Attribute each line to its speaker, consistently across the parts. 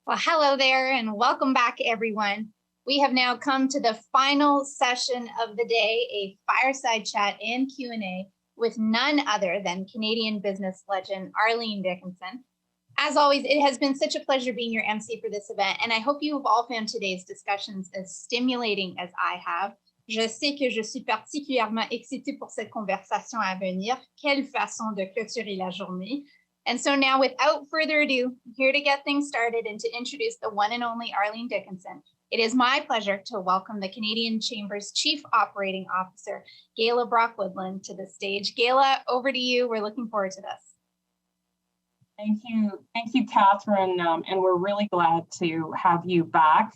Speaker 1: Well, hello there and welcome back, everyone. We have now come to the final session of the day, a fireside chat and Q&A with none other than Canadian business legend Arlene Dickinson. As always, it has been such a pleasure being your MC for this event, and I hope you have all found today's discussions as stimulating as I have. Je sais que je suis particulièrement excitée pour cette conversation à venir. Quelle façon de clôturer la journée. And so now, without further ado, here to get things started and to introduce the one and only Arlene Dickinson, it is my pleasure to welcome the Canadian Chamber's Chief Operating Officer, Gayla Brock-Woodland, to the stage. Gayla, over to you. We're looking forward to this.
Speaker 2: Thank you, Catherine, and we're really glad to have you back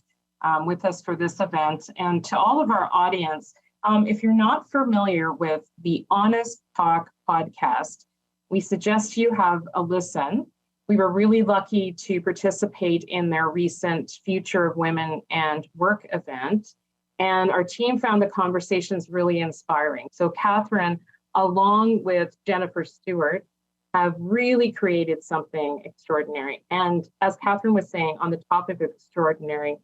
Speaker 2: with us for this event. And to all of our audience, if you're not familiar with the Honest Talk podcast, we suggest you have a listen. We were really lucky to participate in their recent Future of Women and Work event, and our team found the conversations really inspiring. So Catherine, along with Jennifer Stewart, have really created something extraordinary. And as Catherine was saying, on the topic of extraordinary,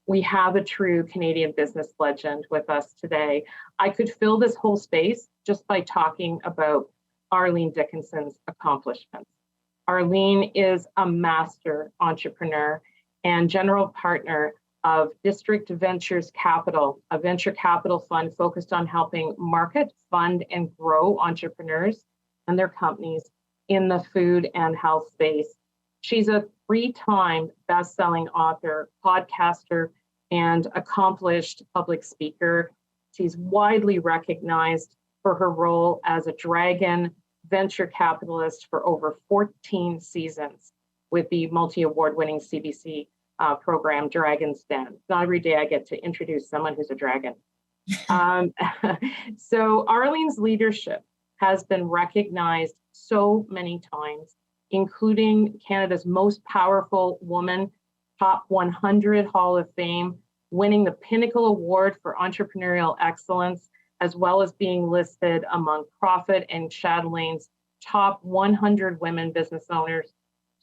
Speaker 2: we have a true Canadian business legend with us today. I could fill this whole space just by talking about Arlene Dickinson's accomplishments. Arlene is a master entrepreneur and general partner of District Ventures Capital, a venture capital fund focused on helping market, fund, and grow entrepreneurs and their companies in the food and health space. She's a 3-time best-selling author, podcaster, and accomplished public speaker. She's widely recognized for her role as a dragon venture capitalist for over 14 seasons with the multi-award winning CBC program, Dragon's Den. Not every day I get to introduce someone who's a dragon. So Arlene's leadership has been recognized so many times, including Canada's most powerful woman, Top 100 Hall of Fame, winning the Pinnacle Award for Entrepreneurial Excellence, as well as being listed among Profit and Chatelain's top 100 women business owners.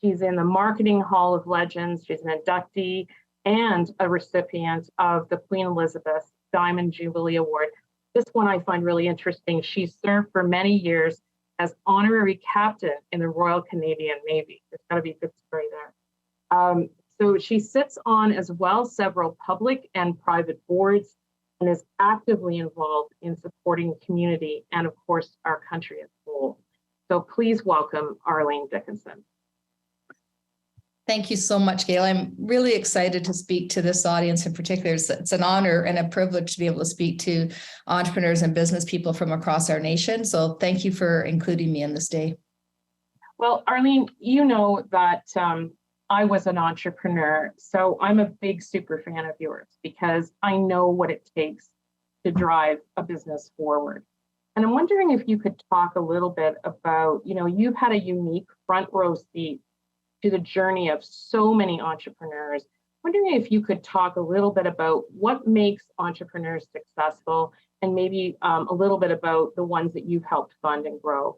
Speaker 2: She's in the Marketing Hall of Legends. She's an inductee and a recipient of the Queen Elizabeth Diamond Jubilee Award. This one I find really interesting. She served for many years as honorary captain in the Royal Canadian Navy. There's got to be a good story there. So she sits on as well several public and private boards, and is actively involved in supporting the community and, of course, our country as a whole. So please welcome Arlene Dickinson.
Speaker 3: Thank you so much, Gayla. I'm really excited to speak to this audience in particular. It's an honor and a privilege to be able to speak to entrepreneurs and business people from across our nation. So thank you for including me in this day.
Speaker 2: Well, Arlene, you know that I was an entrepreneur, so I'm a big super fan of yours because I know what it takes to drive a business forward. And I'm wondering if you could talk a little bit about, you've had a unique front row seat to the journey of so many entrepreneurs. I'm wondering if you could talk a little bit about what makes entrepreneurs successful and maybe a little bit about the ones that you've helped fund and grow.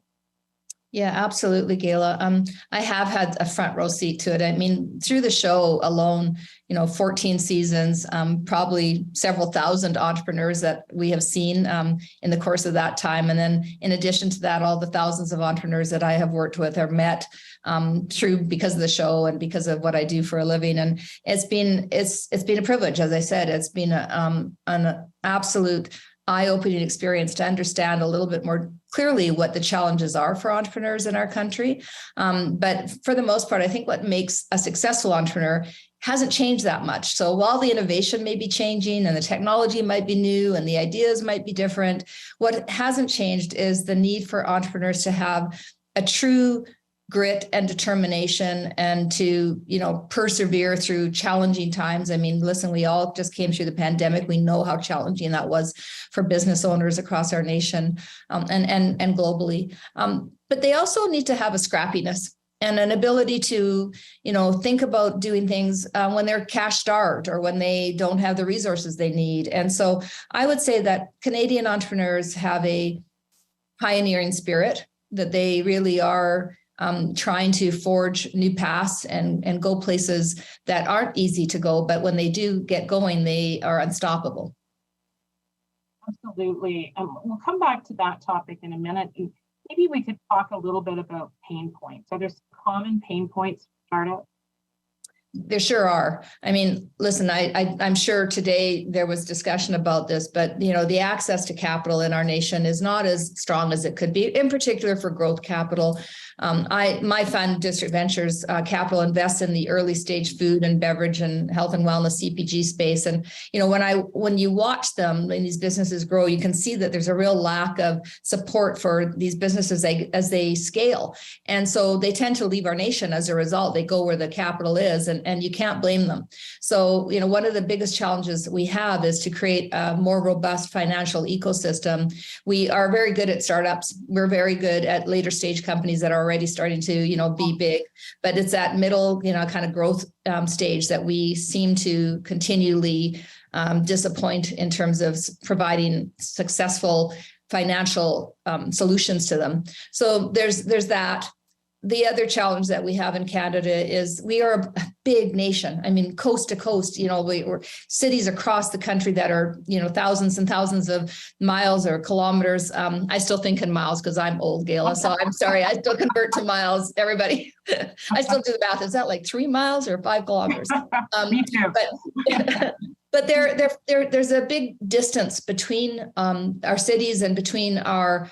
Speaker 3: Yeah, absolutely, Gayla. I have had a front row seat to it. I mean, through the show alone, 14 seasons, probably several thousand entrepreneurs that we have seen in the course of that time. And then in addition to that, all the thousands of entrepreneurs that I have worked with or met because of the show and because of what I do for a living. And it's been a privilege. As I said, it's been an absolute eye-opening experience to understand a little bit more clearly what the challenges are for entrepreneurs in our country. But for the most part, I think what makes a successful entrepreneur hasn't changed that much. So while the innovation may be changing and the technology might be new and the ideas might be different, what hasn't changed is the need for entrepreneurs to have a true grit and determination and to, persevere through challenging times. I mean, listen, we all just came through the pandemic. We know how challenging that was for business owners across our nation and globally. But they also need to have a scrappiness and an ability to, think about doing things when they're cash starved or when they don't have the resources they need. And so I would say that Canadian entrepreneurs have a pioneering spirit, that they really are trying to forge new paths and go places that aren't easy to go, but when they do get going, they are unstoppable.
Speaker 2: Absolutely. We'll come back to that topic in a minute. And maybe we could talk a little bit about pain points. Are there some common pain points for startups?
Speaker 3: There sure are. I mean, listen, I'm sure today there was discussion about this, but the access to capital in our nation is not as strong as it could be, in particular for growth capital. My fund, District Ventures Capital, invests in the early stage food and beverage and health and wellness CPG space. And when you watch them and these businesses grow, you can see that there's a real lack of support for these businesses as they scale. And so they tend to leave our nation as a result. They go where the capital is, and you can't blame them. So, one of the biggest challenges we have is to create a more robust financial ecosystem. We are very good at startups. We're very good at later stage companies that are already starting to, be big, but it's that middle, kind of growth stage that we seem to continually disappoint in terms of providing successful financial solutions to them. So there's that. The other challenge that we have in Canada is we are a big nation. I mean, coast to coast, we're cities across the country that are, thousands and thousands of miles or kilometers. I still think in miles because I'm old, Gayla. So I'm sorry, I still convert to miles, everybody. I still do the math. Is that like 3 miles or 5 kilometers?
Speaker 2: Me too.
Speaker 3: But there's a big distance between our cities and between our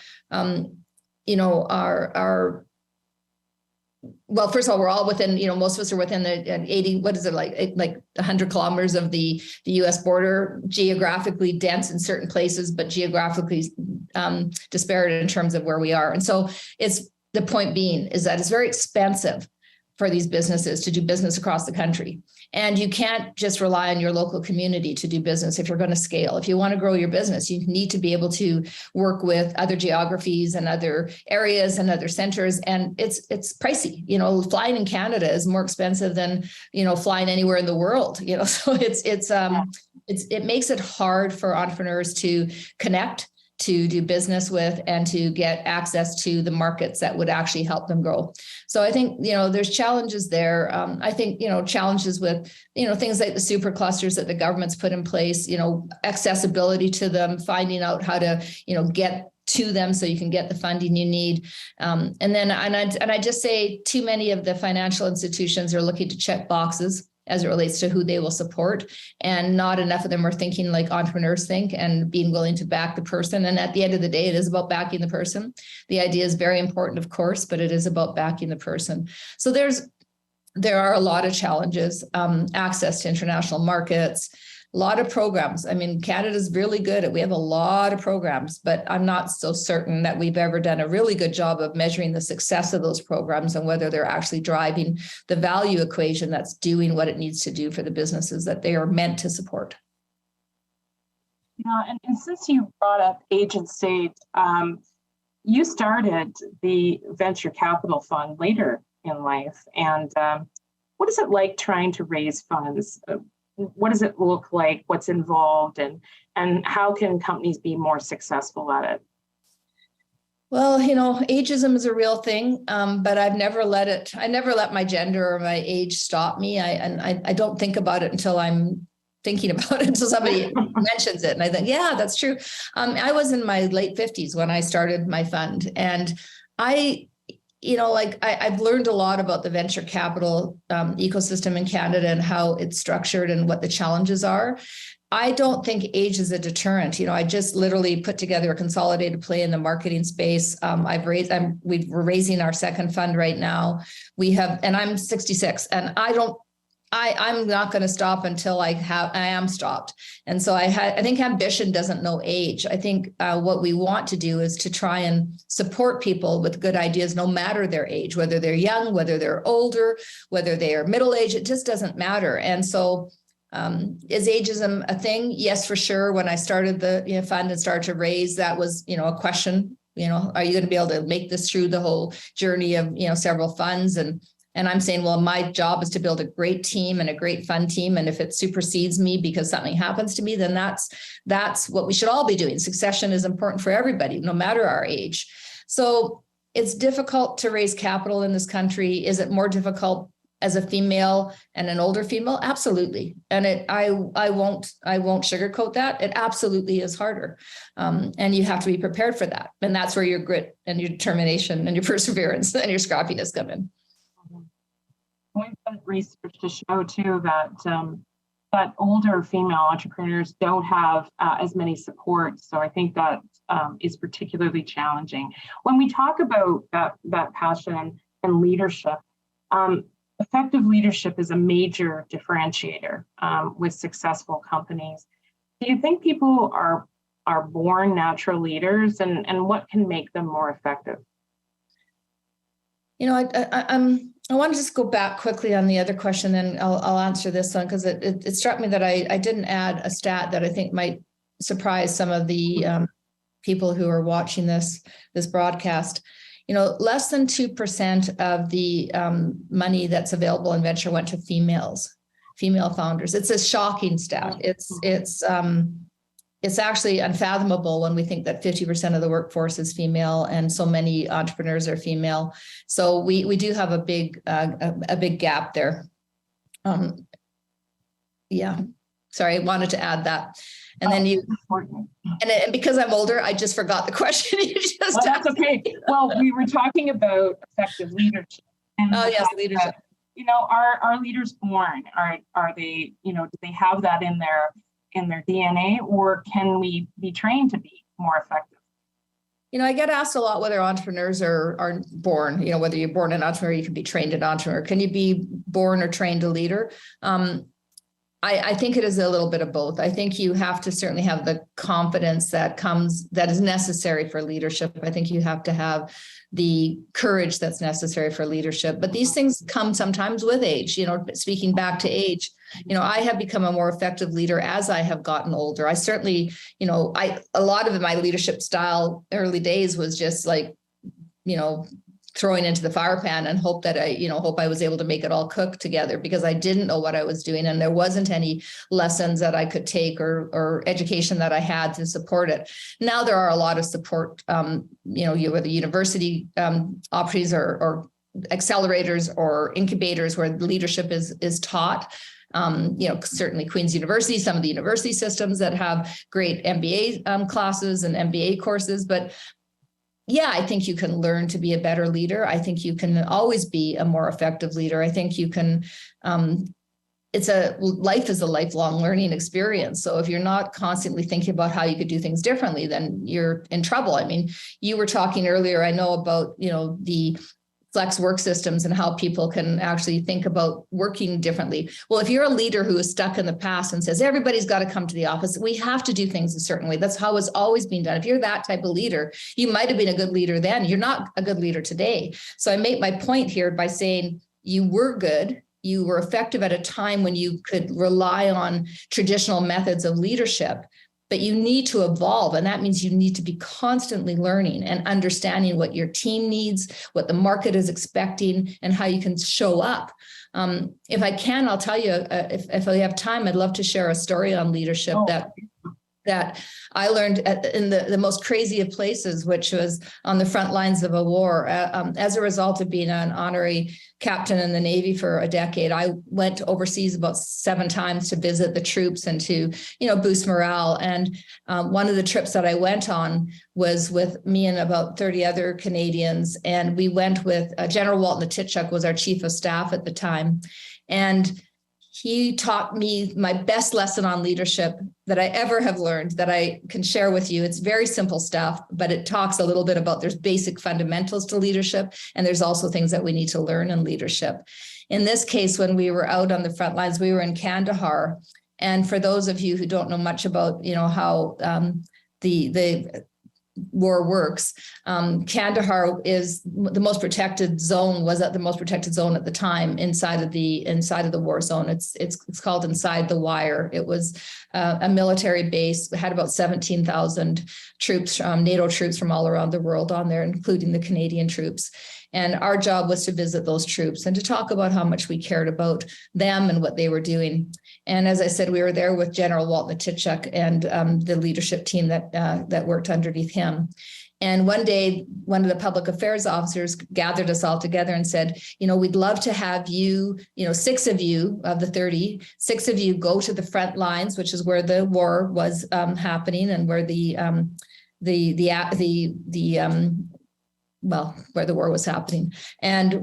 Speaker 3: well, first of all, we're all within, most of us are within the 80, what is it, like 100 kilometers of the US border, geographically dense in certain places, but geographically disparate in terms of where we are. And so the point being is that it's very expensive for these businesses to do business across the country. And you can't just rely on your local community to do business if you're going to scale. If you want to grow your business, you need to be able to work with other geographies and other areas and other centers. And it's pricey. Flying in Canada is more expensive than, flying anywhere in the world. So it makes it hard for entrepreneurs to connect, to do business with, and to get access to the markets that would actually help them grow. So I think, there's challenges there. I think, challenges with, things like the super clusters that the government's put in place, accessibility to them, finding out how to, get to them so you can get the funding you need. And I just say too many of the financial institutions are looking to check boxes as it relates to who they will support. And not enough of them are thinking like entrepreneurs think and being willing to back the person. And at the end of the day, it is about backing the person. The idea is very important, of course, but it is about backing the person. So there are a lot of challenges, access to international markets, a lot of programs. I mean, Canada's really good we have a lot of programs, but I'm not so certain that we've ever done a really good job of measuring the success of those programs and whether they're actually driving the value equation that's doing what it needs to do for the businesses that they are meant to support.
Speaker 2: Yeah, and since you brought up age and stage, you started the venture capital fund later in life. And what is it like trying to raise funds? What does it look like? What's involved, and how can companies be more successful at it?
Speaker 3: Well, ageism is a real thing, but I never let my gender or my age stop me. I don't think about it until I'm thinking about it, until somebody mentions it. And I think, yeah, that's true. I was in my late 50s when I started my fund, and I've learned a lot about the venture capital ecosystem in Canada and how it's structured and what the challenges are. I don't think age is a deterrent. I just literally put together a consolidated play in the marketing space. We're raising our second fund right now. And I'm 66, and I'm not going to stop until I am stopped. And so I think ambition doesn't know age. I think what we want to do is to try and support people with good ideas, no matter their age, whether they're young, whether they're older, whether they are middle-aged, it just doesn't matter. And so is ageism a thing? Yes, for sure. When I started the fund and started to raise, that was, a question, are you going to be able to make this through the whole journey of, several funds? And I'm saying, well, my job is to build a great team and a great fun team. And if it supersedes me because something happens to me, then that's what we should all be doing. Succession is important for everybody, no matter our age. So it's difficult to raise capital in this country. Is it more difficult as a female and an older female? Absolutely. And I won't sugarcoat that. It absolutely is harder. And you have to be prepared for that. And that's where your grit and your determination and your perseverance and your scrappiness come in.
Speaker 2: We've done research to show too that older female entrepreneurs don't have as many supports. So I think that is particularly challenging. When we talk about that passion and leadership, effective leadership is a major differentiator with successful companies. Do you think people are born natural leaders, and what can make them more effective?
Speaker 3: You know, I want to just go back quickly on the other question, then I'll answer this one, because it struck me that I didn't add a stat that I think might surprise some of the people who are watching this broadcast. You know, less than 2% of the money that's available in venture went to female founders. It's a shocking stat. It's actually unfathomable when we think that 50% of the workforce is female and so many entrepreneurs are female. So we do have a big gap there. Yeah, sorry, I wanted to add that. And then and because I'm older, I just forgot the question you just asked.
Speaker 2: That's okay. Well, we were talking about effective leadership. And
Speaker 3: yes, leadership.
Speaker 2: You know, are leaders born? Are they, you know, do they have that in their DNA, or can we be trained to be more effective?
Speaker 3: You know, I get asked a lot whether entrepreneurs are born, you know, whether you're born an entrepreneur, you can be trained an entrepreneur. Can you be born or trained a leader? I think it is a little bit of both. I think you have to certainly have the confidence that is necessary for leadership. I think you have to have the courage that's necessary for leadership. But these things come sometimes with age. You know, speaking back to age, you know, I have become a more effective leader as I have gotten older. I certainly, you know, a lot of my leadership style early days was just like, you know, throwing into the fire pan and hope I was able to make it all cook together, because I didn't know what I was doing and there wasn't any lessons that I could take or education that I had to support it. Now there are a lot of support, you know, whether university opportunities or accelerators or incubators where leadership is taught. You know, certainly Queen's University, some of the university systems that have great MBA classes and MBA courses, but yeah, I think you can learn to be a better leader. I think you can always be a more effective leader. I think you can, life is a lifelong learning experience. So if you're not constantly thinking about how you could do things differently, then you're in trouble. I mean, you were talking earlier, I know about, you know, the flex work systems and how people can actually think about working differently. Well, if you're a leader who is stuck in the past and says, everybody's got to come to the office, we have to do things a certain way. That's how it's always been done. If you're that type of leader, you might have been a good leader then. You're not a good leader today. So I make my point here by saying you were good. You were effective at a time when you could rely on traditional methods of leadership. But you need to evolve, and that means you need to be constantly learning and understanding what your team needs, what the market is expecting, and how you can show up. If I can, I'll tell you, if I have time, I'd love to share a story on leadership that I learned in the most crazy of places, which was on the front lines of a war. As a result of being an honorary captain in the Navy for a decade, I went overseas about 7 times to visit the troops and to, you know, boost morale. And one of the trips that I went on was with me and about 30 other Canadians. And we went with General Walton Titchuk was our chief of staff at the time. And he taught me my best lesson on leadership that I ever have learned that I can share with you. It's very simple stuff, but it talks a little bit about there's basic fundamentals to leadership, and there's also things that we need to learn in leadership. In this case, when we were out on the front lines, we were in Kandahar. And for those of you who don't know much about, you know, how the war works, Kandahar is the most protected zone, was at the most protected zone at the time inside of the war zone. It's called Inside the Wire. It was a military base. It had about 17,000 troops, NATO troops from all around the world on there, including the Canadian troops. And our job was to visit those troops and to talk about how much we cared about them and what they were doing. And as I said, we were there with General Walton Titchuk and the leadership team that worked underneath him. And one day, one of the public affairs officers gathered us all together and said, we'd love to have you, 6 of you of the 30, 6 of you go to the front lines, which is where the war was happening and where where the war was happening. And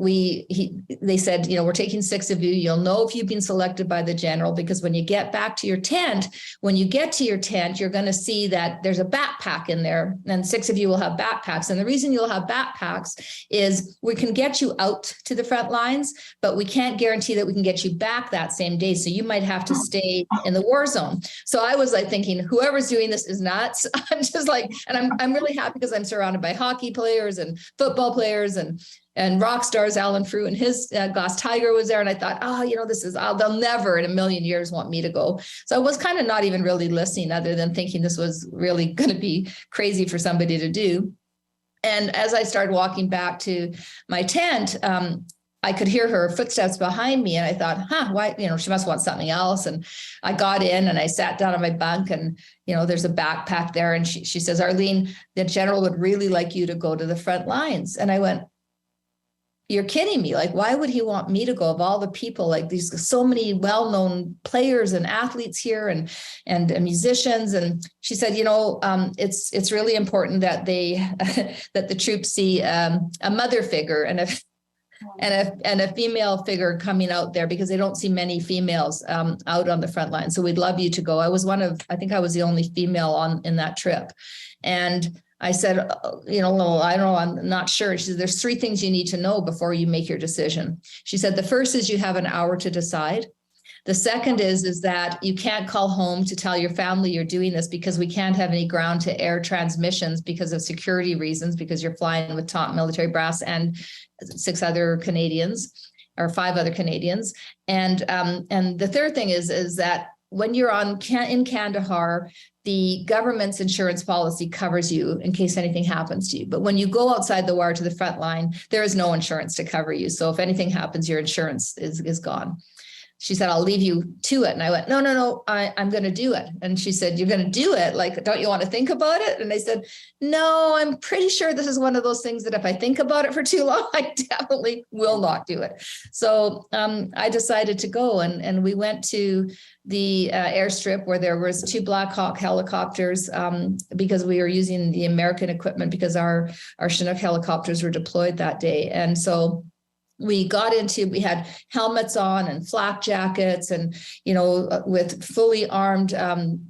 Speaker 3: they said, we're taking 6 of you. You'll know if you've been selected by the general, because when you get back to your tent, you're going to see that there's a backpack in there, and 6 of you will have backpacks. And the reason you'll have backpacks is we can get you out to the front lines, but we can't guarantee that we can get you back that same day. So you might have to stay in the war zone. So I was like thinking, whoever's doing this is nuts. I'm just like, and I'm really happy because I'm surrounded by hockey players and football players and rock stars. Alan Frew and his Goss Tiger was there. And I thought, they'll never in a million years want me to go. So I was kind of not even really listening, other than thinking this was really going to be crazy for somebody to do. And as I started walking back to my tent, I could hear her footsteps behind me, and I thought, why, she must want something else. And I got in and I sat down on my bunk, and, there's a backpack there. And she says, Arlene, the general would really like you to go to the front lines. And I went, you're kidding me. Like, why would he want me to go, of all the people? Like, these so many well-known players and athletes here and musicians. And she said, it's really important that that the troops see a mother figure and a female figure coming out there, because they don't see many females out on the front line. So we'd love you to go. I think I was the only female in that trip. And I said, I don't know, I'm not sure. She said, there's 3 things you need to know before you make your decision. She said, the first is you have an hour to decide. The second is that you can't call home to tell your family you're doing this, because we can't have any ground to air transmissions because of security reasons, because you're flying with top military brass and 6 other Canadians, or 5 other Canadians. And the third thing is that when you're in Kandahar, the government's insurance policy covers you in case anything happens to you. But when you go outside the wire to the front line, there is no insurance to cover you. So if anything happens, your insurance is gone. She said, I'll leave you to it. And I went, no, I'm going to do it. And she said, you're going to do it? Like, don't you want to think about it? And I said, no, I'm pretty sure this is one of those things that if I think about it for too long, I definitely will not do it. So I decided to go, and we went to the airstrip where there was 2 Black Hawk helicopters, because we were using the American equipment, because our Chinook helicopters were deployed that day. And so we had helmets on and flak jackets, and, with fully armed men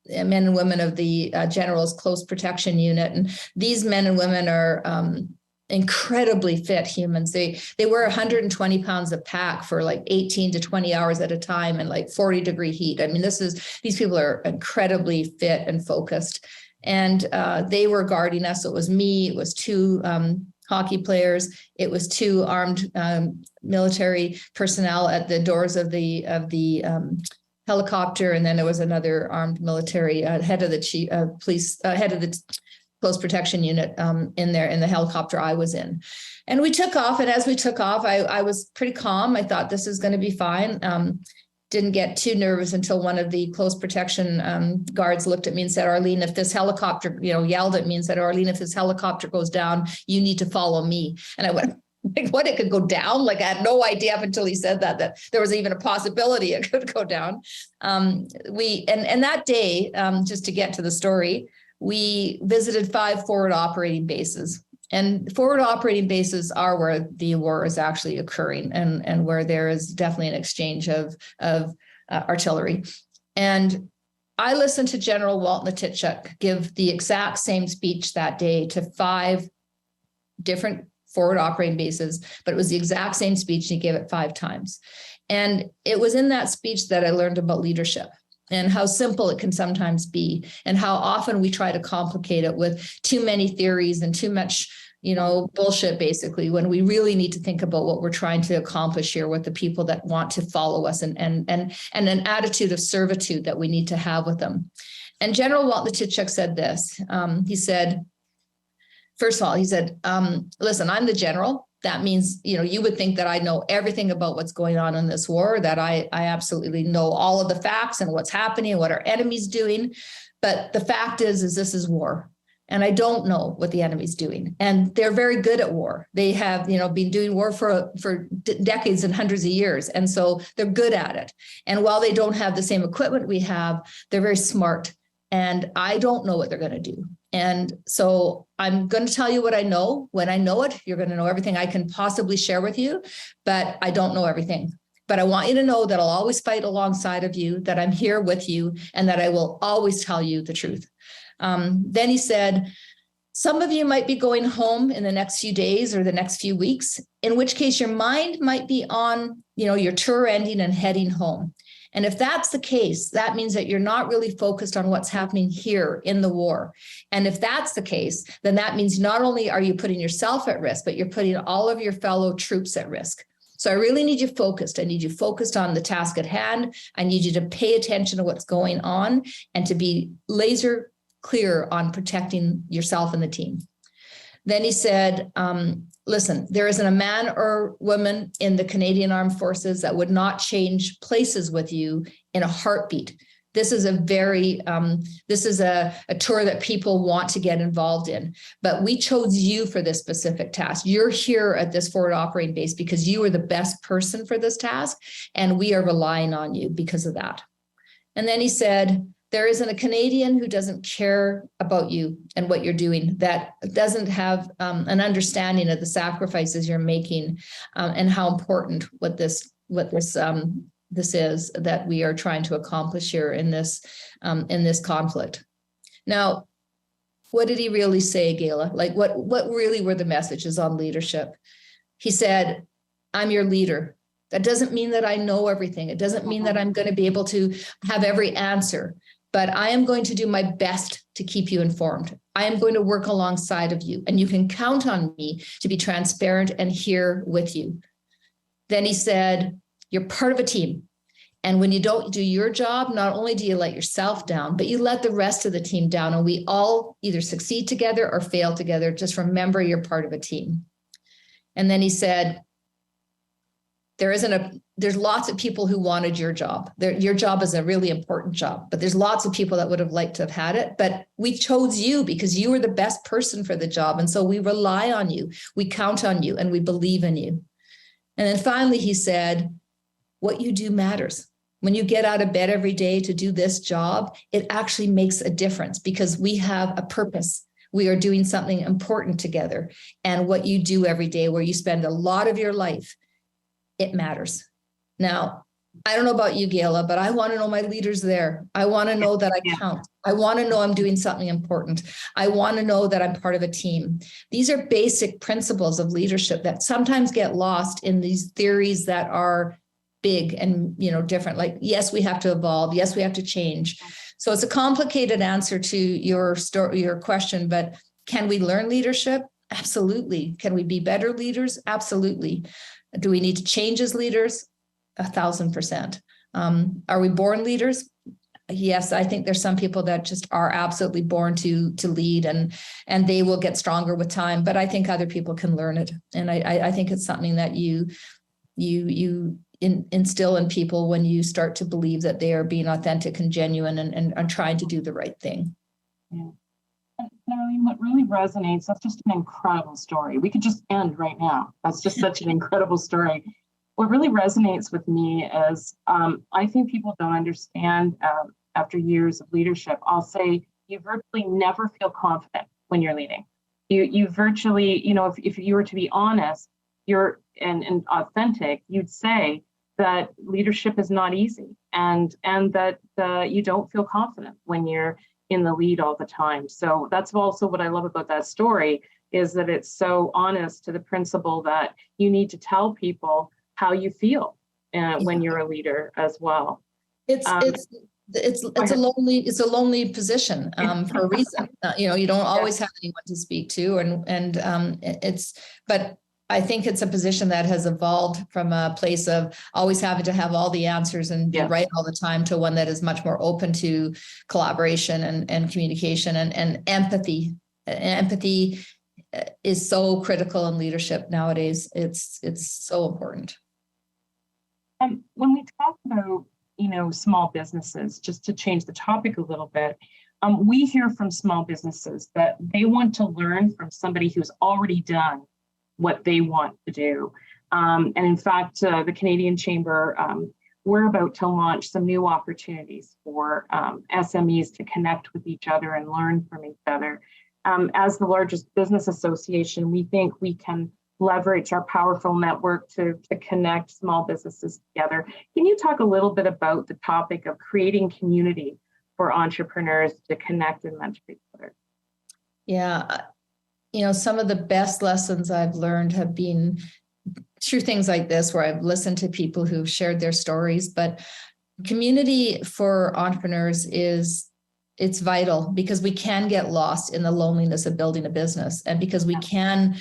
Speaker 3: and women of the General's Close Protection Unit. And these men and women are incredibly fit humans. They wear 120 pounds of pack for like 18 to 20 hours at a time in like 40-degree heat. I mean, these people are incredibly fit and focused. And they were guarding us. So it was me, it was 2 hockey players, it was 2 armed military personnel at the doors of the helicopter, and then there was another armed military head of the police, head of the Close Protection Unit in the helicopter I was in. And we took off, and as we took off, I was pretty calm. I thought this is going to be fine. Didn't get too nervous until one of the Close Protection guards looked at me and said, Arlene, if this helicopter, yelled at me and said, Arlene, if this helicopter goes down, you need to follow me. And I went, like, what, it could go down? Like, I had no idea up until he said that there was even a possibility it could go down. And that day, just to get to the story, we visited 5 forward operating bases. And forward operating bases are where the war is actually occurring, and where there is definitely an exchange of artillery. And I listened to General Walt Natitchuk give the exact same speech that day to 5 different forward operating bases, but it was the exact same speech. He gave it 5 times. And it was in that speech that I learned about leadership, and how simple it can sometimes be, and how often we try to complicate it with too many theories and too much, bullshit, basically, when we really need to think about what we're trying to accomplish here with the people that want to follow us, and an attitude of servitude that we need to have with them. And General Walt Natitchuk said this. He said, first of all, he said, listen, I'm the general. That means, you would think that I know everything about what's going on in this war, that I absolutely know all of the facts and what's happening and what our enemy's doing. But the fact is this is war. And I don't know what the enemy's doing. And they're very good at war. They have, been doing war for decades and hundreds of years. And so they're good at it. And while they don't have the same equipment we have, they're very smart. And I don't know what they're going to do. And so I'm going to tell you what I know. When I know it, you're going to know everything I can possibly share with you, but I don't know everything. But I want you to know that I'll always fight alongside of you, that I'm here with you, and that I will always tell you the truth. Then he said, some of you might be going home in the next few days or the next few weeks, in which case your mind might be on, your tour ending and heading home. And if that's the case, that means that you're not really focused on what's happening here in the war. And if that's the case, then that means not only are you putting yourself at risk, but you're putting all of your fellow troops at risk. So I really need you focused. I need you focused on the task at hand. I need you to pay attention to what's going on and to be laser clear on protecting yourself and the team. Then he said, listen, there isn't a man or woman in the Canadian Armed Forces that would not change places with you in a heartbeat. This is a tour that people want to get involved in, but we chose you for this specific task. You're here at this forward operating base because you are the best person for this task, and we are relying on you because of that. And then he said, there isn't a Canadian who doesn't care about you and what you're doing, that doesn't have an understanding of the sacrifices you're making and how important what this is that we are trying to accomplish here in this conflict. Now, what did he really say, Gayla? Like what really were the messages on leadership? He said, I'm your leader. That doesn't mean that I know everything. It doesn't mean that I'm going to be able to have every answer, but I am going to do my best to keep you informed. I am going to work alongside of you, and you can count on me to be transparent and here with you. Then he said, you're part of a team. And when you don't do your job, not only do you let yourself down, but you let the rest of the team down. And we all either succeed together or fail together. Just remember you're part of a team. And then he said, there's lots of people who wanted your job. Your job is a really important job, but there's lots of people that would have liked to have had it. But we chose you because you were the best person for the job. And so we rely on you. We count on you and we believe in you. And then finally, he said, what you do matters. When you get out of bed every day to do this job, it actually makes a difference because we have a purpose. We are doing something important together. And what you do every day, where you spend a lot of your life, it matters. Now, I don't know about you, Gayla, but I want to know my leaders there. I want to know that I count. I want to know I'm doing something important. I want to know that I'm part of a team. These are basic principles of leadership that sometimes get lost in these theories that are big and different. Like, yes, we have to evolve. Yes, we have to change. So it's a complicated answer to your question, but can we learn leadership? Absolutely. Can we be better leaders? Absolutely. Do we need to change as leaders? 1,000%. Are we born leaders? Yes, I think there's some people that just are absolutely born to lead, and they will get stronger with time. But I think other people can learn it, and I think it's something that you instill in people when you start to believe that they are being authentic and genuine and trying to do the right thing.
Speaker 2: Yeah. And Arlene, what really resonates, that's just an incredible story. We could just end right now. That's just such an incredible story. What really resonates with me is I think people don't understand after years of leadership. I'll say you virtually never feel confident when you're leading. You virtually, if you were to be honest, and authentic, you'd say that leadership is not easy and that you don't feel confident when you're in the lead all the time. So that's also what I love about that story, is that it's so honest to the principle that you need to tell people how you feel when you're a leader as well. It's
Speaker 3: a lonely position for a reason. You don't always have anyone to speak to, but I think it's a position that has evolved from a place of always having to have all the answers and be right all the time to one that is much more open to collaboration and communication and empathy. Empathy is so critical in leadership nowadays. It's so important.
Speaker 2: When we talk about, small businesses, just to change the topic a little bit, we hear from small businesses that they want to learn from somebody who's already done what they want to do. And in fact, the Canadian Chamber, we're about to launch some new opportunities for SMEs to connect with each other and learn from each other. As the largest business association, we think we can leverage our powerful network to connect small businesses together. Can you talk a little bit about the topic of creating community for entrepreneurs to connect and mentor each other?
Speaker 3: Yeah, some of the best lessons I've learned have been through things like this, where I've listened to people who've shared their stories. But community for entrepreneurs it's vital, because we can get lost in the loneliness of building a business, and because we can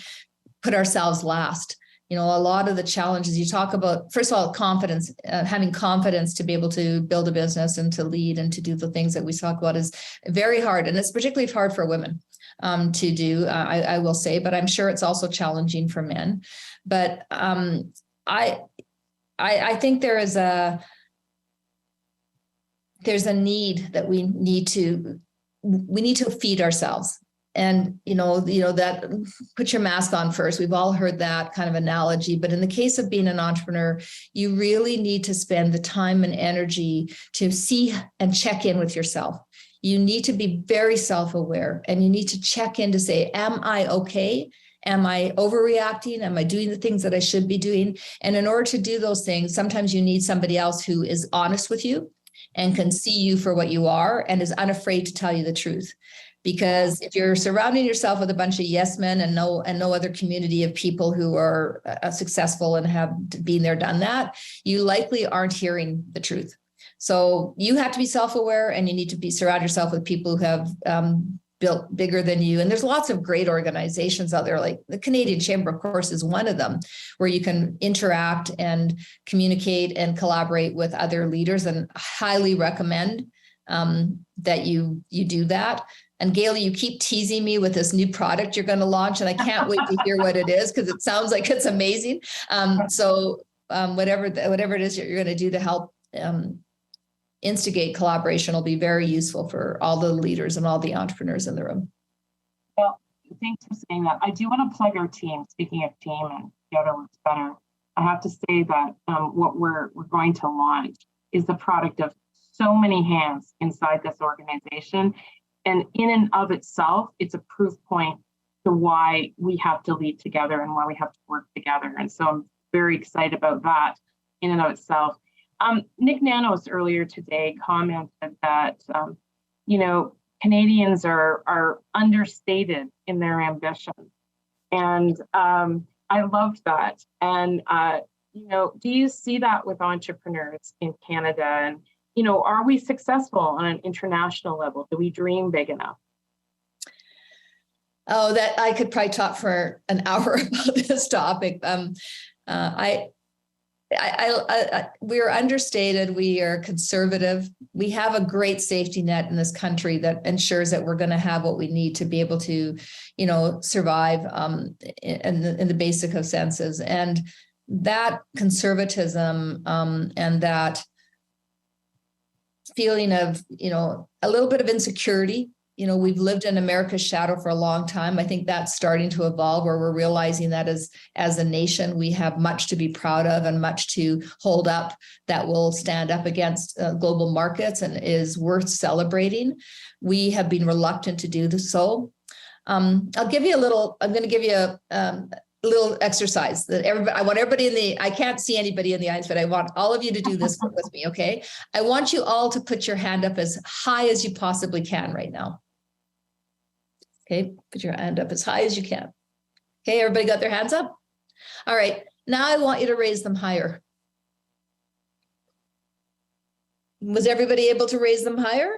Speaker 3: put ourselves last. A lot of the challenges you talk about, first of all, confidence, having confidence to be able to build a business and to lead and to do the things that we talk about is very hard. And it's particularly hard for women to do, I will say, but I'm sure it's also challenging for men. But I think there's a need that we need to feed ourselves. And, that put your mask on first. We've all heard that kind of analogy. But in the case of being an entrepreneur, you really need to spend the time and energy to see and check in with yourself. You need to be very self-aware, and you need to check in to say, am I okay? Am I overreacting? Am I doing the things that I should be doing? And in order to do those things, sometimes you need somebody else who is honest with you and can see you for what you are and is unafraid to tell you the truth. Because if you're surrounding yourself with a bunch of yes men and no other community of people who are successful and have been there, done that, you likely aren't hearing the truth. So you have to be self-aware, and you need to surround yourself with people who have built bigger than you. And there's lots of great organizations out there, like the Canadian Chamber, of course, is one of them, where you can interact and communicate and collaborate with other leaders, and highly recommend that you do that. And Gayla, you keep teasing me with this new product you're going to launch, and I can't wait to hear what it is, because it sounds like it's amazing. Whatever it is you're going to do to help instigate collaboration will be very useful for all the leaders and all the entrepreneurs in the room.
Speaker 2: Well, thanks for saying that. I do want to plug our team. Speaking of team and together works better, I have to say that what we're going to launch is the product of so many hands inside this organization. And in and of itself, it's a proof point to why we have to lead together and why we have to work together. And so I'm very excited about that in and of itself. Nick Nanos earlier today commented that, Canadians are understated in their ambition. And I loved that. And, do you see that with entrepreneurs in Canada? And, are we successful on an international level? Do we dream big enough?
Speaker 3: Oh, that I could probably talk for an hour about this topic. We're understated. We are conservative. We have a great safety net in this country that ensures that we're going to have what we need to be able to, survive in the basic of senses. And that conservatism and that feeling of, a little bit of insecurity. We've lived in America's shadow for a long time. I think that's starting to evolve, where we're realizing that as a nation, we have much to be proud of and much to hold up that will stand up against global markets and is worth celebrating. We have been reluctant to do this. So I'm going to give you a little exercise that I want everybody I can't see anybody in the eyes, but I want all of you to do this with me. Okay. I want you all to put your hand up as high as you possibly can right now. Okay. Put your hand up as high as you can. Okay. Everybody got their hands up? All right. Now I want you to raise them higher. Was everybody able to raise them higher?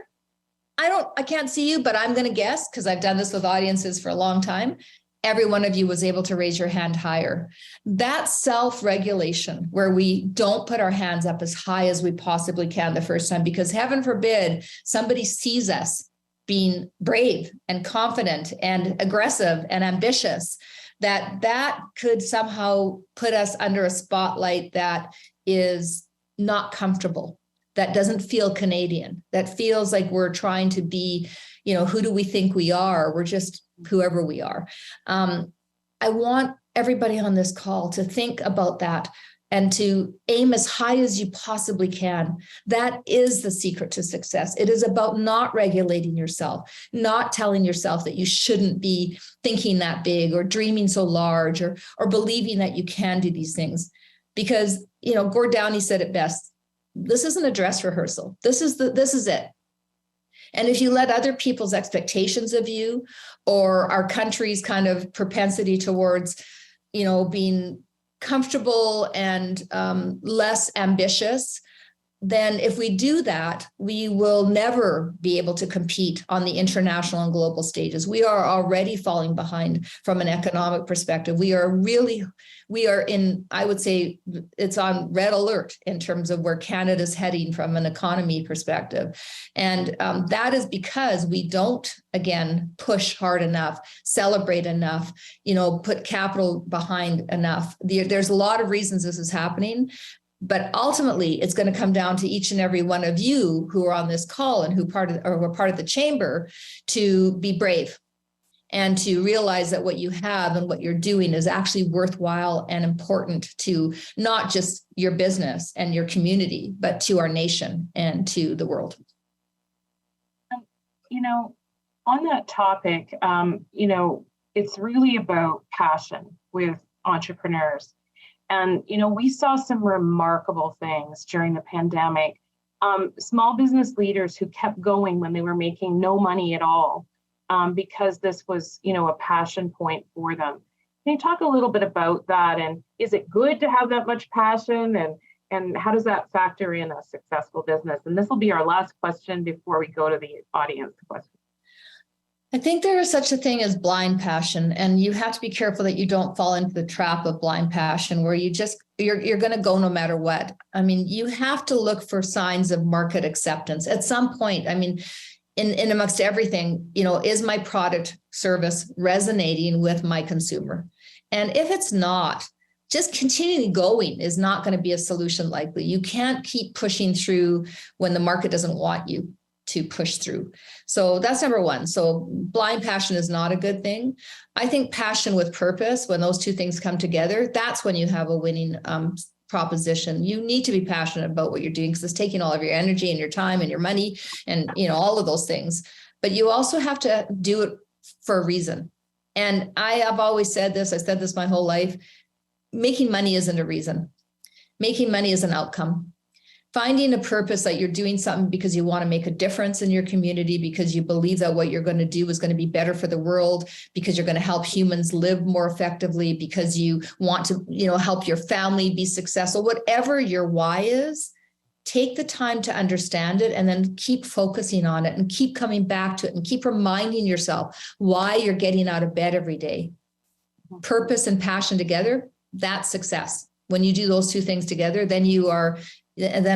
Speaker 3: I can't see you, but I'm going to guess, because I've done this with audiences for a long time. Every one of you was able to raise your hand higher. That self-regulation, where we don't put our hands up as high as we possibly can the first time, because heaven forbid somebody sees us being brave and confident and aggressive and ambitious, that could somehow put us under a spotlight that is not comfortable, that doesn't feel Canadian, that feels like we're trying to be, who do we think we are? We're just whoever we are. I want everybody on this call to think about that and to aim as high as you possibly can. That is the secret to success. It is about not regulating yourself, not telling yourself that you shouldn't be thinking that big or dreaming so large or believing that you can do these things. Because, Gord Downey said it best, this isn't a dress rehearsal. This is it. And if you let other people's expectations of you or our country's kind of propensity towards, being comfortable and less ambitious, then if we do that, we will never be able to compete on the international and global stages. We are already falling behind from an economic perspective. We are in, I would say it's on red alert in terms of where Canada's heading from an economy perspective. And that is because we don't, again, push hard enough, celebrate enough, put capital behind enough. There's a lot of reasons this is happening. But ultimately, it's going to come down to each and every one of you who are on this call and who are part of the chamber to be brave and to realize that what you have and what you're doing is actually worthwhile and important to not just your business and your community, but to our nation and to the world.
Speaker 2: On that topic, it's really about passion with entrepreneurs. And, we saw some remarkable things during the pandemic. Small business leaders who kept going when they were making no money at all, because this was, a passion point for them. Can you talk a little bit about that? And is it good to have that much passion? And how does that factor in a successful business? And this will be our last question before we go to the audience questions.
Speaker 3: I think there is such a thing as blind passion, and you have to be careful that you don't fall into the trap of blind passion where you're going to go no matter what. I mean, you have to look for signs of market acceptance at some point. I mean, in amongst everything, is my product service resonating with my consumer? And if it's not, just continuing going is not going to be a solution likely. You can't keep pushing through when the market doesn't want you to push through. So that's number one. So blind passion is not a good thing. I think passion with purpose, when those two things come together, that's when you have a winning proposition. You need to be passionate about what you're doing because it's taking all of your energy and your time and your money and, all of those things. But you also have to do it for a reason. And I have always said this, I said this my whole life, making money isn't a reason. Making money is an outcome. Finding a purpose that you're doing something because you want to make a difference in your community, because you believe that what you're going to do is going to be better for the world, because you're going to help humans live more effectively, because you want to, help your family be successful, whatever your why is, take the time to understand it and then keep focusing on it and keep coming back to it and keep reminding yourself why you're getting out of bed every day. Purpose and passion together, that's success. When you do those two things together, then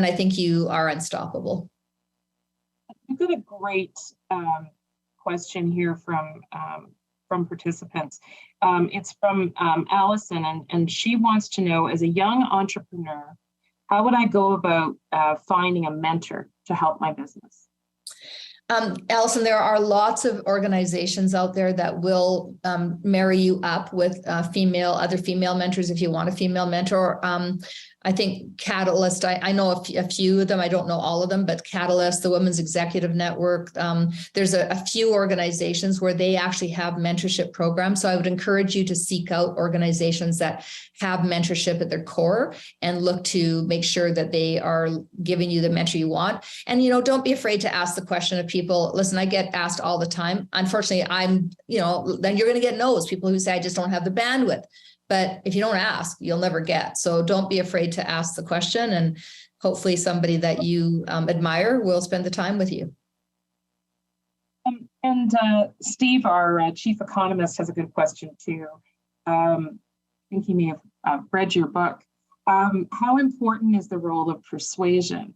Speaker 3: I think you are unstoppable.
Speaker 2: We've got a great question here from participants. It's from Allison, and she wants to know, as a young entrepreneur, how would I go about finding a mentor to help my business?
Speaker 3: Allison, there are lots of organizations out there that will marry you up with other female mentors if you want a female mentor. I think Catalyst, I know a few of them. I don't know all of them, but Catalyst, the Women's Executive Network, there's a few organizations where they actually have mentorship programs. So I would encourage you to seek out organizations that have mentorship at their core and look to make sure that they are giving you the mentor you want. And, don't be afraid to ask the question of people. Listen, I get asked all the time. Unfortunately, then you're going to get no's, people who say, I just don't have the bandwidth. But if you don't ask, you'll never get. So don't be afraid to ask the question, and hopefully somebody that you admire will spend the time with you.
Speaker 2: And Steve, our chief economist, has a good question too. I think he may have read your book. How important is the role of persuasion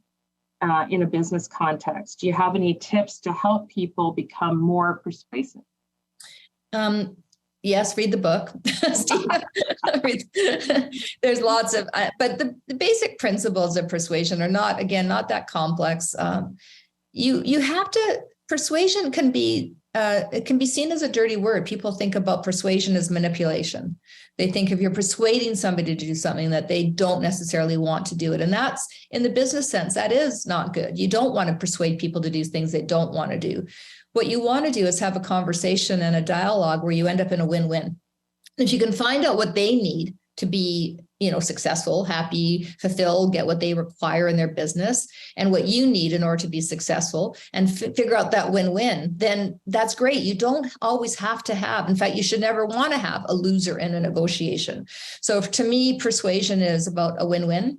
Speaker 2: in a business context? Do you have any tips to help people become more persuasive?
Speaker 3: Yes, read the book, Steve. There's lots of, but the basic principles of persuasion are not that complex. You have to persuasion can be, it can be seen as a dirty word. People think about persuasion as manipulation. They think if you're persuading somebody to do something that they don't necessarily want to do it. And that's, in the business sense, that is not good. You don't want to persuade people to do things they don't want to do. What you want to do is have a conversation and a dialogue where you end up in a win-win. If you can find out what they need to be, successful, happy, fulfilled, get what they require in their business, and what you need in order to be successful, and figure out that win-win, then that's great. You don't always have to have, in fact, you should never want to have a loser in a negotiation. So to me, persuasion is about a win-win.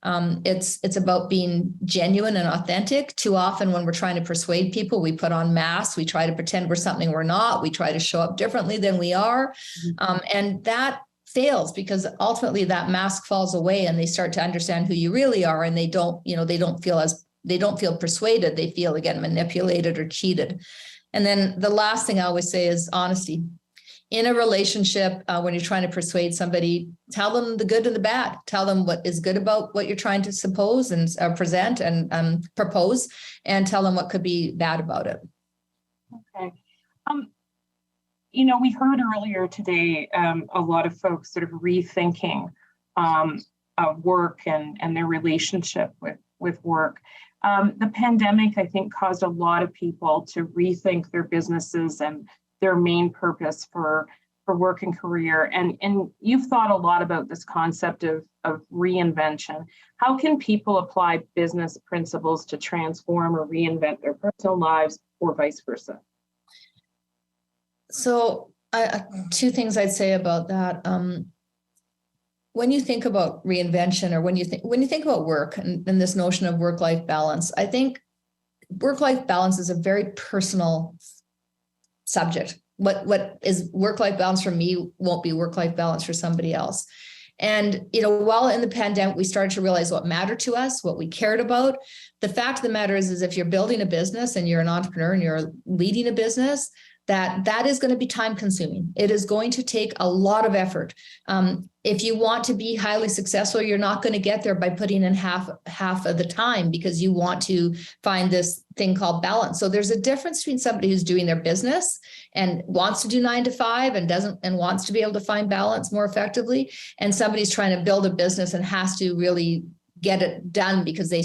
Speaker 3: It's about being genuine and authentic. Too often when we're trying to persuade people, we put on masks. We try to pretend we're something we're not. We try to show up differently than we are. And that fails because ultimately that mask falls away and they start to understand who you really are. And they don't feel persuaded. They feel, again, manipulated or cheated. And then the last thing I always say is honesty. In a relationship, when you're trying to persuade somebody, tell them the good and the bad. Tell them what is good about what you're trying to suppose and present and propose, and tell them what could be bad about it.
Speaker 2: Okay. We heard earlier today a lot of folks sort of rethinking work and their relationship with work. The pandemic, I think, caused a lot of people to rethink their businesses and their main purpose for work and career. And you've thought a lot about this concept of reinvention. How can people apply business principles to transform or reinvent their personal lives or vice versa?
Speaker 3: So two things I'd say about that. When you think about reinvention, or when you think about work and this notion of work-life balance, I think work-life balance is a very personal subject. What is work-life balance for me won't be work-life balance for somebody else. And, while in the pandemic, we started to realize what mattered to us, what we cared about. The fact of the matter is if you're building a business and you're an entrepreneur and you're leading a business, that is going to be time consuming. It is going to take a lot of effort. If you want to be highly successful, you're not going to get there by putting in half of the time, because you want to find this thing called balance. So there's a difference between somebody who's doing their business and wants to do 9 to 5 and wants to be able to find balance more effectively, and somebody who's trying to build a business and has to really get it done because they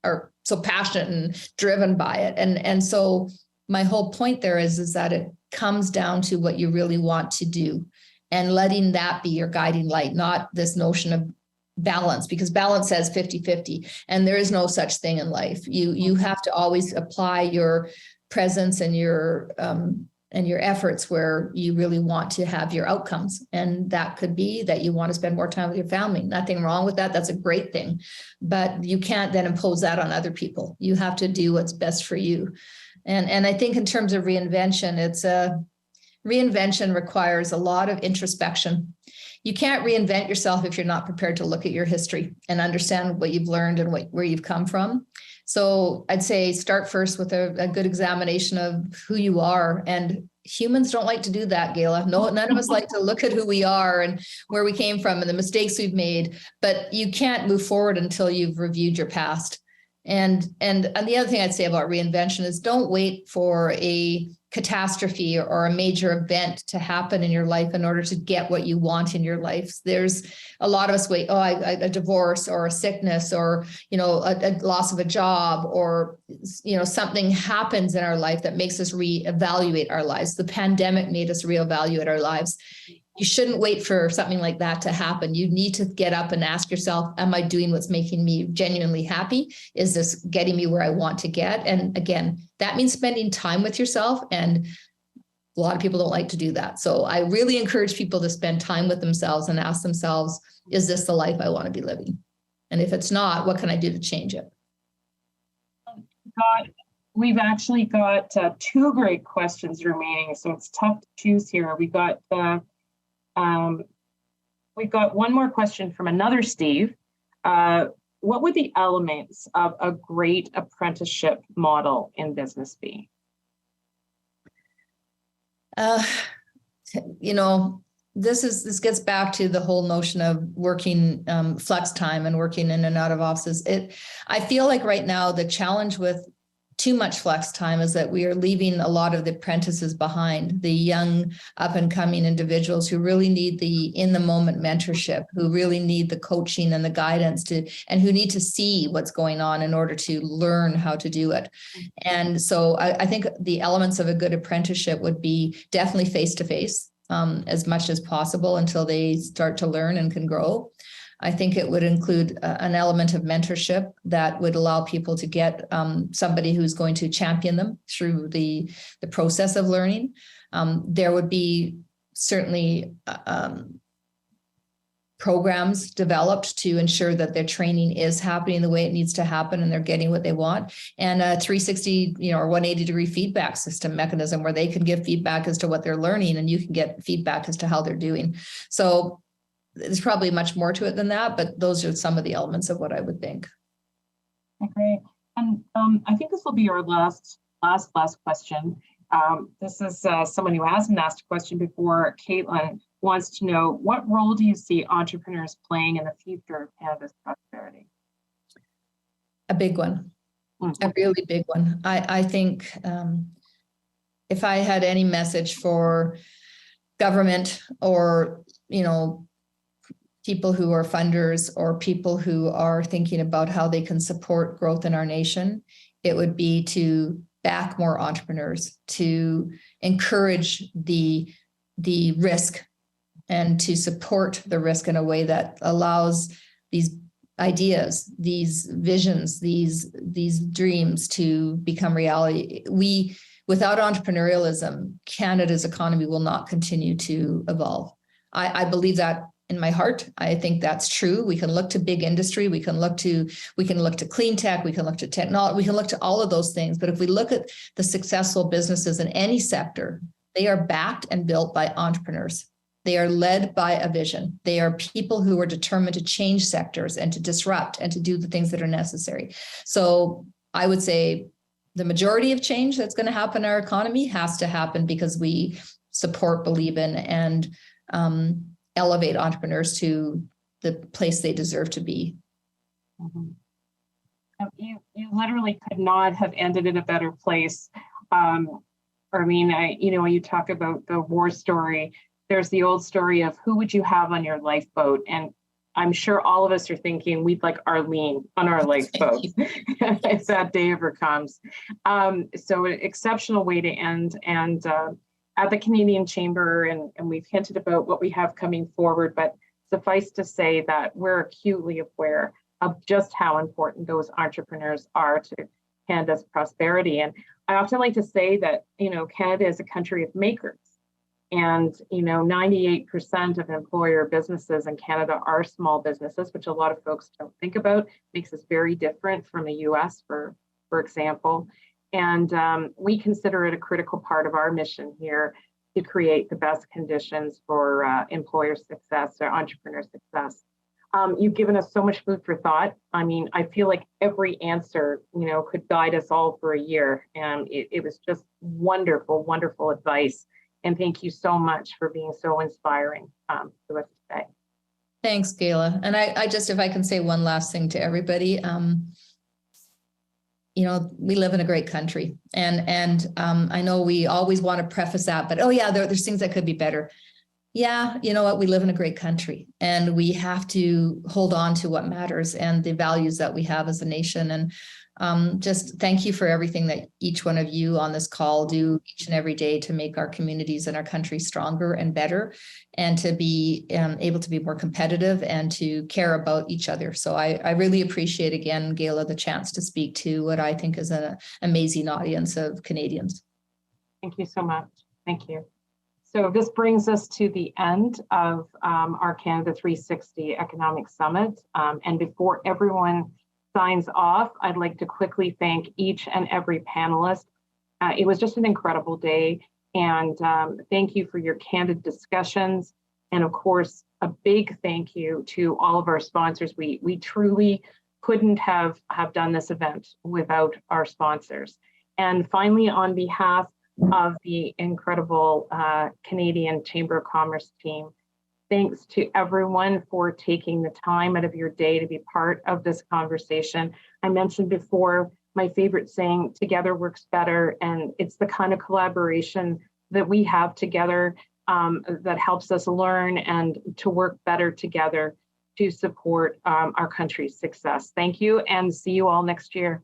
Speaker 3: are so passionate and driven by it. And so my whole point there is that it comes down to what you really want to do, and letting that be your guiding light, not this notion of balance, because balance says 50-50, and there is no such thing in life. You have to always apply your presence and your efforts where you really want to have your outcomes. And that could be that you want to spend more time with your family. Nothing wrong with that. That's a great thing. But you can't then impose that on other people. You have to do what's best for you. And I think in terms of reinvention, reinvention requires a lot of introspection. You can't reinvent yourself if you're not prepared to look at your history and understand what you've learned and where you've come from. So I'd say start first with a good examination of who you are. And humans don't like to do that, Gayla. No, none of us like to look at who we are and where we came from and the mistakes we've made. But you can't move forward until you've reviewed your past. And the other thing I'd say about reinvention is don't wait for a catastrophe or a major event to happen in your life in order to get what you want in your life. There's a lot of us wait, a divorce or a sickness or, a loss of a job or, something happens in our life that makes us reevaluate our lives. The pandemic made us reevaluate our lives. You shouldn't wait for something like that to happen. You need to get up and ask yourself, am I doing what's making me genuinely happy? Is this getting me where I want to get? And again, that means spending time with yourself. And a lot of people don't like to do that. So I really encourage people to spend time with themselves and ask themselves, is this the life I want to be living? And if it's not, what can I do to change it?
Speaker 2: We've actually got 2 great questions remaining, so it's tough to choose here. We got one more question from another Steve. What would the elements of a great apprenticeship model in business be?
Speaker 3: This gets back to the whole notion of working flex time and working in and out of offices. I feel like right now the challenge with too much flex time is that we are leaving a lot of the apprentices behind, the young up and coming individuals who really need the in the moment mentorship, who really need the coaching and the guidance and who need to see what's going on in order to learn how to do it. And so I think the elements of a good apprenticeship would be definitely face-to-face as much as possible until they start to learn and can grow. I think it would include an element of mentorship that would allow people to get somebody who's going to champion them through the process of learning. There would be certainly programs developed to ensure that their training is happening the way it needs to happen and they're getting what they want. And a 360, or 180-degree feedback system mechanism where they can give feedback as to what they're learning and you can get feedback as to how they're doing. So there's probably much more to it than that, but those are some of the elements of what I would think.
Speaker 2: Okay, and I think this will be our last question. This is someone who hasn't asked a question before. Caitlin wants to know, what role do you see entrepreneurs playing in the future of Canada's prosperity?
Speaker 3: A big one, a really big one. I think if I had any message for government or, people who are funders or people who are thinking about how they can support growth in our nation, it would be to back more entrepreneurs, to encourage the risk and to support the risk in a way that allows these ideas, these visions, these dreams to become reality. Without entrepreneurialism, Canada's economy will not continue to evolve. I believe that in my heart. I think that's true. We can look to big industry. We can look to clean tech. We can look to technology. We can look to all of those things. But if we look at the successful businesses in any sector, they are backed and built by entrepreneurs. They are led by a vision. They are people who are determined to change sectors and to disrupt and to do the things that are necessary. So I would say the majority of change that's going to happen in our economy has to happen because we support, believe in, and elevate entrepreneurs to the place they deserve to be.
Speaker 2: Mm-hmm. You literally could not have ended in a better place. Arlene, you talk about the war story. There's the old story of who would you have on your lifeboat? And I'm sure all of us are thinking we'd like Arlene on our lifeboat if that day ever comes. So an exceptional way to end. And at the Canadian Chamber, and we've hinted about what we have coming forward, but suffice to say that we're acutely aware of just how important those entrepreneurs are to Canada's prosperity. And I often like to say that, Canada is a country of makers. And, 98% of employer businesses in Canada are small businesses, which a lot of folks don't think about. Makes us very different from the US, for example. And we consider it a critical part of our mission here to create the best conditions for employer success or entrepreneur success. You've given us so much food for thought. I mean, I feel like every answer, could guide us all for a year. And it was just wonderful, wonderful advice. And thank you so much for being so inspiring to us today.
Speaker 3: Thanks, Gayla. And I just, if I can say one last thing to everybody, we live in a great country, and I know we always want to preface that, but there's things that could be better. Yeah, you know what? We live in a great country, and we have to hold on to what matters and the values that we have as a nation. And just thank you for everything that each one of you on this call do each and every day to make our communities and our country stronger and better, and to be able to be more competitive and to care about each other. So I really appreciate, again, Gayla, the chance to speak to what I think is an amazing audience of Canadians.
Speaker 2: Thank you so much. Thank you. So this brings us to the end of our Canada 360 Economic Summit. And before everyone signs off, I'd like to quickly thank each and every panelist. It was just an incredible day. And thank you for your candid discussions. And of course, a big thank you to all of our sponsors. We truly couldn't have done this event without our sponsors. And finally, on behalf of the incredible Canadian Chamber of Commerce team, thanks to everyone for taking the time out of your day to be part of this conversation. I mentioned before, my favorite saying, together works better. And it's the kind of collaboration that we have together that helps us learn and to work better together to support our country's success. Thank you, and see you all next year.